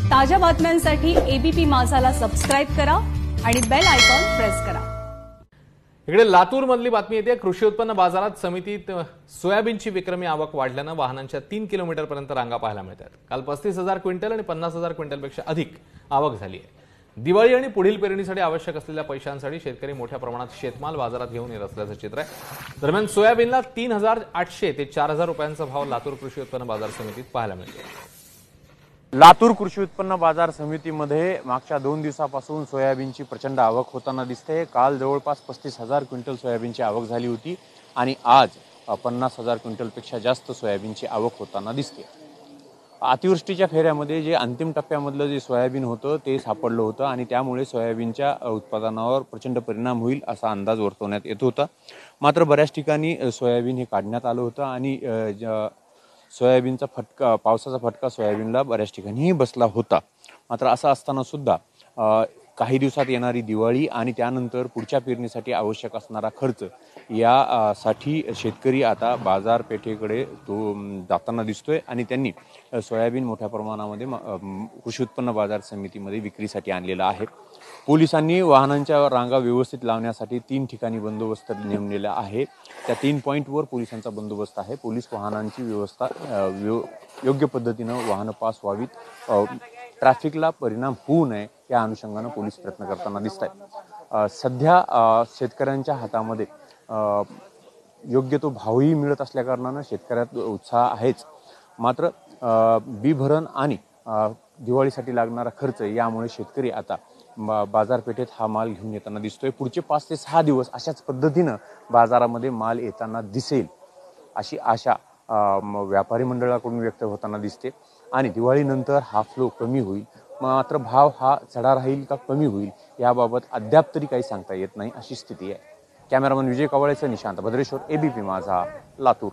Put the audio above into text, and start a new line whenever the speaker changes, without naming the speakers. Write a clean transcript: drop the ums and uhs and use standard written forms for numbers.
ताज्या बातम्यांसाठी ABP माझाला subscribe करा आणि बेल आयकॉन प्रेस करा।
इकडे लातूर मधली बातमी येते। कृषी उत्पन्न बाजारात समितीत सोयाबीनची विक्रमी आवक वाढल्याने वाहनांच्या 3 किलोमीटर पर्यंत रांगा पाहायला मिळतात। काल 35,000 क्विंटल आणि 50,000 क्विंटलपेक्षा अधिक आवक झाली आहे। दिवाळी आणि पुढील पेरणीसाठी आवश्यक असलेल्या पैशांसाठी शेतकरी मोठ्या प्रमाणात शेतमाल बाजारात घेऊन येत असल्याचं चित्र आहे। दरम्यान सोयाबीनला 3,800 ते 4,000 रुपयांचा भाव लातूर कृषी उत्पन्न बाजार समितीत पाहायला मिळतो।
लातूर कृषी उत्पन्न बाजार समितीमध्ये मागच्या 2 दिवसापासून सोयाबीनची प्रचंड आवक होताना दिसते। काल जवळपास 35,000 क्विंटल सोयाबीनची आवक झाली होती आणि आज 50,000 क्विंटलपेक्षा जास्त सोयाबीनची आवक होताना दिसते। अतिवृष्टीच्या फेऱ्यामध्ये जे अंतिम टप्प्यामधलं जे सोयाबीन होतं ते सापडलं होतं आणि त्यामुळे सोयाबीनच्या उत्पादनावर प्रचंड परिणाम होईल असा अंदाज वर्तवण्यात येत होता। मात्र बऱ्याच ठिकाणी सोयाबीन हे काढण्यात आलं होतं आणि सोयाबीनचा फटका, पावसाचा फटका सोयाबीनला बऱ्याच ठिकाणी बसला होता। मात्र असं असताना सुद्धा काही दिवसात येणारी दिवाळी आणि त्यानंतर पुढच्या पेरणीसाठी आवश्यक असणारा खर्च यासाठी शेतकरी आता बाजारपेठेकडे तो जाताना दिसतोय आणि त्यांनी सोयाबीन मोठ्या प्रमाणामध्ये कृषी उत्पन्न बाजार समितीमध्ये विक्रीसाठी आणलेला आहे। पोलिसांनी वाहनांच्या रांगा व्यवस्थित लावण्यासाठी 3 ठिकाणी बंदोबस्त नेमलेला आहे। त्या 3 पॉईंटवर पोलिसांचा बंदोबस्त आहे। पोलीस वाहनांची व्यवस्था योग्य पद्धतीनं वाहनं पास व्हावीत, ट्रॅफिकला परिणाम होऊ नये या अनुषंगाने पोलीस प्रयत्न करताना दिसत आहेत। सध्या शेतकऱ्यांच्या हातामध्ये योग्य तो भावही मिळत असल्याकारणाने शेतकऱ्यात उत्साह आहेच। मात्र बी भरण आणि दिवाळीसाठी लागणारा खर्च यामुळे शेतकरी आता बाजारपेठेत हा माल घेऊन येताना दिसतोय। पुढचे 5 ते 6 दिवस अशाच पद्धतीनं बाजारामध्ये माल येताना दिसेल अशी आशा व्यापारी मंडळाकडून व्यक्त होताना दिसते आणि दिवाळीनंतर हा फ्लो कमी होईल। मात्र भाव हा चढा राहील का कमी होईल याबाबत अद्याप तरी काही सांगता येत नाही अशी स्थिती आहे। कॅमेरामन विजय कवळेसह निशांत भद्रेश्वर, एबीपी माझा, लातूर।